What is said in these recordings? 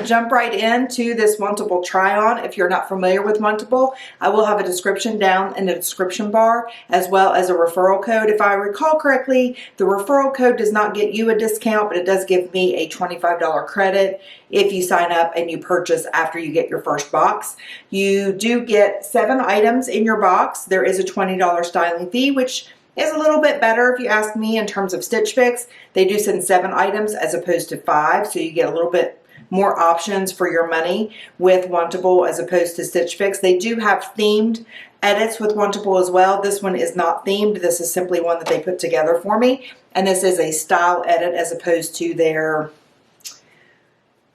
jump right into this Wantable try-on. If you're not familiar with Wantable, I will have a description down in the description bar, as well as a referral code. If I recall correctly, the referral code does not get you a discount, but it does give me a $25 credit if you sign up and you purchase after you get your first box. You do get 7 items in your box. There is a $20 styling fee, which is a little bit better if you ask me in terms of Stitch Fix. They do send 7 items as opposed to 5, so you get a little bit more options for your money with Wantable as opposed to Stitch Fix. They do have themed edits with Wantable as well. This one is not themed. This is simply one that they put together for me, and this is a style edit as opposed to their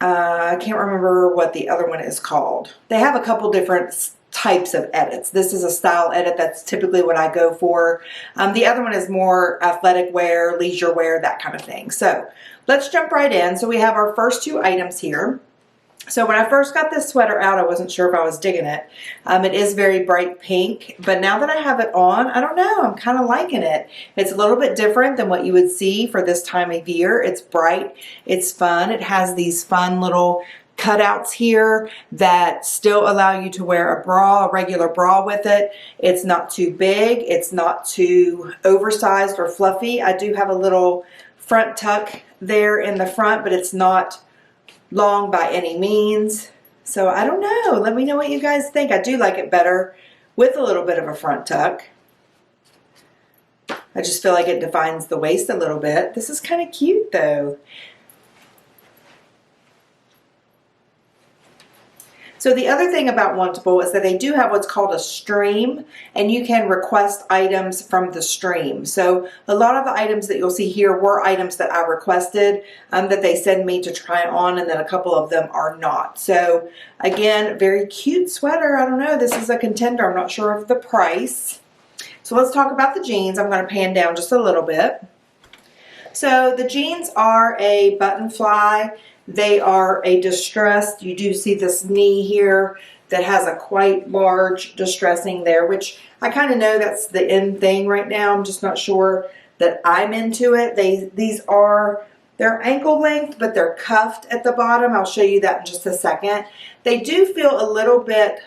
I can't remember what the other one is called. They have a couple different types of edits. This is a style edit. That's typically what I go for. The other one is more athletic wear, leisure wear, that kind of thing. So let's jump right in. So we have our first 2 items here. So when I first got this sweater out, I wasn't sure if I was digging it. It is very bright pink, but now that I have it on, I don't know, I'm kind of liking it. It's a little bit different than what you would see for this time of year. It's bright, it's fun. It has these fun little cutouts here that still allow you to wear a bra, a regular bra with it. It's not too big, it's not too oversized or fluffy. I do have a little front tuck there in the front, but it's not long by any means. So I don't know. Let me know what you guys think. I do like it better with a little bit of a front tuck. I just feel like it defines the waist a little bit. This is kind of cute though. So the other thing about Wantable is that they do have what's called a stream, and you can request items from the stream. So a lot of the items that you'll see here were items that I requested that they send me to try on, and then a couple of them are not. So again, very cute sweater. I don't know, this is a contender. I'm not sure of the price. So let's talk about the jeans. I'm going to pan down just a little bit. So the jeans are a button fly. They are a distressed. You do see this knee here that has a quite large distressing there, which I kind of know that's the in thing right now. I'm just not sure that I'm into it. They're ankle length, but they're cuffed at the bottom. I'll show you that in just a second. They do feel a little bit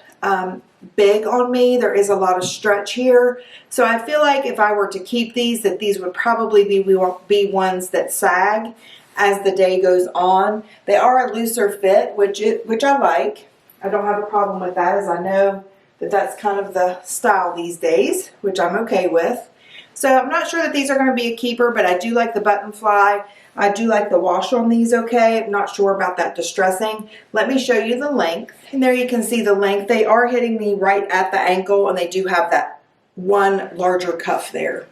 big on me. There is a lot of stretch here. So I feel like if I were to keep these, that these would probably be ones that sag as the day goes on. They are a looser fit, which I like. I don't have a problem with that, as I know that that's kind of the style these days, which I'm okay with. So I'm not sure that these are going to be a keeper, but I do like the button fly. I do like the wash on these okay. I'm not sure about that distressing. Let me show you the length. And there you can see the length. They are hitting me right at the ankle, and they do have that one larger cuff there.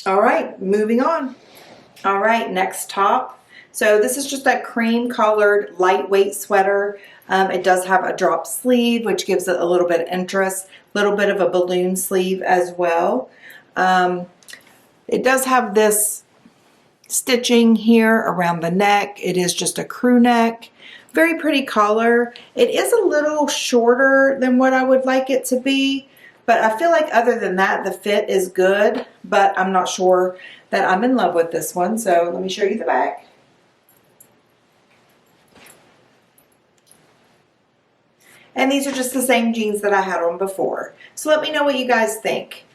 All right, moving on. All right, next top. So this is just that cream colored lightweight sweater. It does have a drop sleeve, which gives it a little bit of interest, a little bit of a balloon sleeve as well. It does have this stitching here around the neck. It is just a crew neck. Very pretty collar. It is a little shorter than what I would like it to be. But I feel like other than that, the fit is good, but I'm not sure that I'm in love with this one. So let me show you the back. And these are just the same jeans that I had on before. So let me know what you guys think.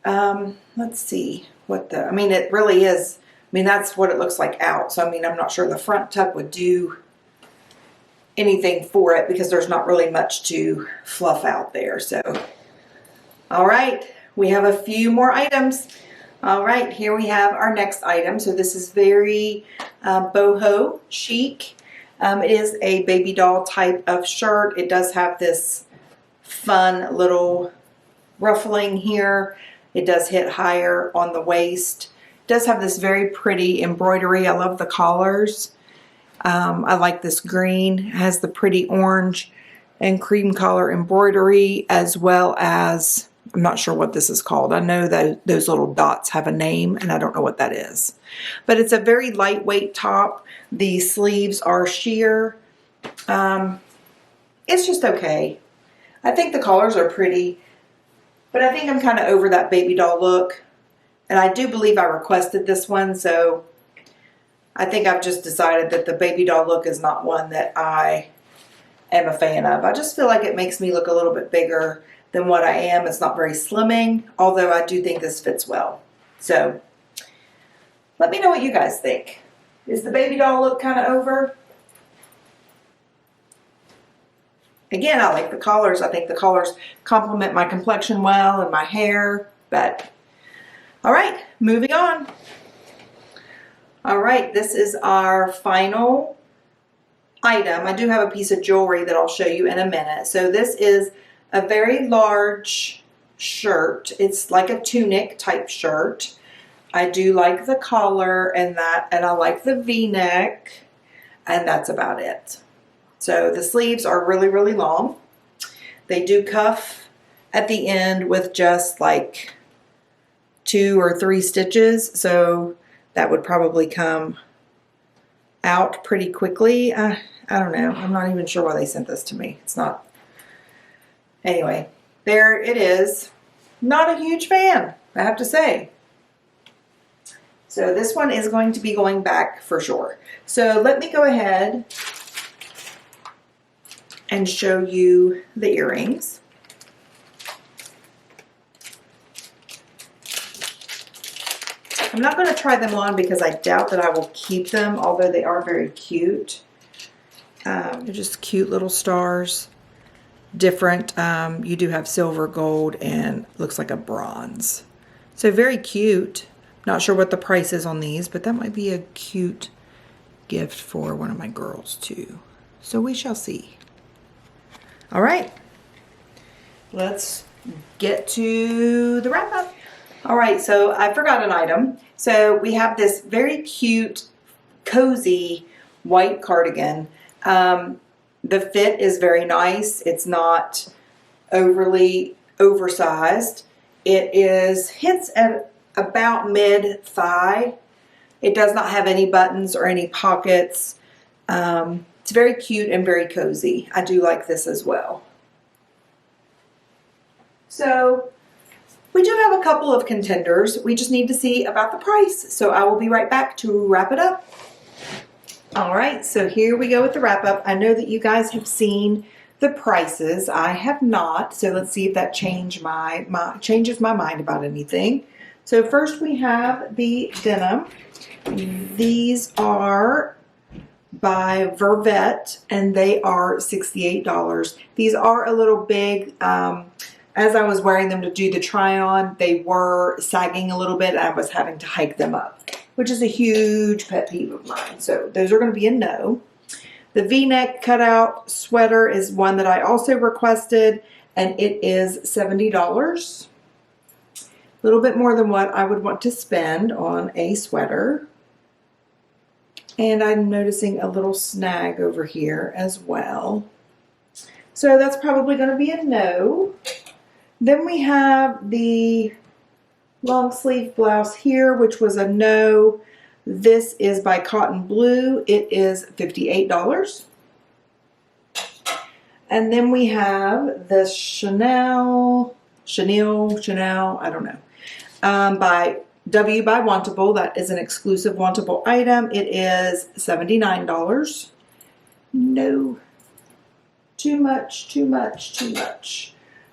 Let's see I mean, it really is, that's what it looks like out. So, I'm not sure the front tuck would do anything for it because there's not really much to fluff out there. So, all right, we have a few more items. All right, here we have our next item. So this is very boho chic. It is a baby doll type of shirt. It does have this fun little ruffling here. It does hit higher on the waist. It does have this very pretty embroidery. I love the collars. I like this green. It has the pretty orange and cream color embroidery, as well as, I'm not sure what this is called. I know that those little dots have a name, and I don't know what that is. But it's a very lightweight top. The sleeves are sheer. It's just okay. I think the collars are pretty, but I think I'm kind of over that baby doll look. And I do believe I requested this one, so I think I've just decided that the baby doll look is not one that I am a fan of. I just feel like it makes me look a little bit bigger than what I am. It's not very slimming, although I do think this fits well. So let me know what you guys think. Is the baby doll look kind of over? Again, I like the collars. I think the collars complement my complexion well and my hair. But all right, moving on. All right, this is our final item. I do have a piece of jewelry that I'll show you in a minute. So this is a very large shirt. It's like a tunic type shirt. I do like the collar and that, and I like the V-neck, and that's about it. So the sleeves are really, really long. They do cuff at the end with just like 2 or 3 stitches, so that would probably come out pretty quickly. I don't know. I'm not even sure why they sent this to me. It's not. Anyway, there it is. Not a huge fan, I have to say. So this one is going to be going back for sure. So let me go ahead and show you the earrings. I'm not going to try them on because I doubt that I will keep them, although they are very cute. They're just cute little stars. Different. You do have silver, gold, and looks like a bronze. So very cute. Not sure what the price is on these, but that might be a cute gift for one of my girls too. So we shall see. All right, let's get to the wrap up. All right, so I forgot an item. So we have this very cute, cozy white cardigan. The fit is very nice. It's not overly oversized. It hits at about mid-thigh. It does not have any buttons or any pockets. It's very cute and very cozy. I do like this as well. So we do have a couple of contenders. We just need to see about the price. So I will be right back to wrap it up. All right, so here we go with the wrap up. I know that you guys have seen the prices. I have not. So let's see if that changes my mind about anything. So first we have the denim. These are by Evereve, and they are $68. These are a little big. As I was wearing them to do the try on, they were sagging a little bit. I was having to hike them up, which is a huge pet peeve of mine. So those are going to be a no. The V-neck cutout sweater is one that I also requested, and it is $70. A little bit more than what I would want to spend on a sweater. And I'm noticing a little snag over here as well. So that's probably going to be a no. Then we have the long sleeve blouse here, which was a no. This is by Cotton Blue. It is $58. And then we have the Chanel, I don't know, by Wantable. That is an exclusive Wantable item. It is $79. No. Too much.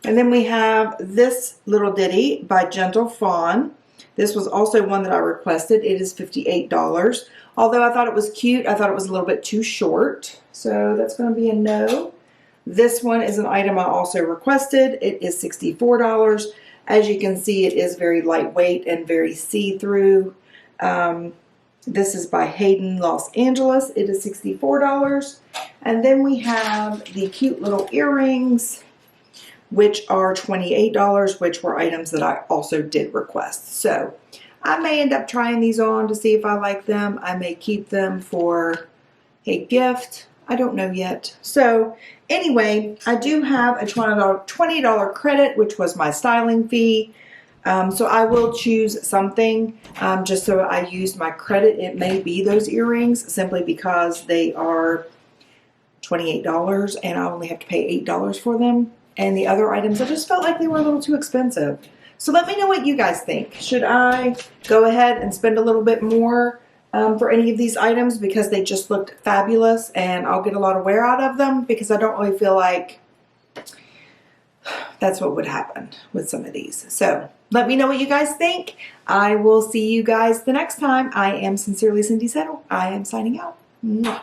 And then we have this little ditty by Gentle Fawn. This was also one that I requested. It is $58. Although I thought it was cute, I thought it was a little bit too short. So that's going to be a no. This one is an item I also requested. It is $64. As you can see, it is very lightweight and very see-through. This is by Hayden Los Angeles. It is $64. And then we have the cute little earrings, which are $28, which were items that I also did request. So I may end up trying these on to see if I like them. I may keep them for a gift. I don't know yet. So anyway, I do have a $20 credit, which was my styling fee. So I will choose something just so I used my credit. It may be those earrings simply because they are $28 and I only have to pay $8 for them. And the other items, I just felt like they were a little too expensive. So let me know what you guys think. Should I go ahead and spend a little bit more for any of these items because they just looked fabulous, and I'll get a lot of wear out of them because I don't really feel like that's what would happen with some of these. So let me know what you guys think. I will see you guys the next time. I am Sincerely Cindy Settle. I am signing out. Mwah.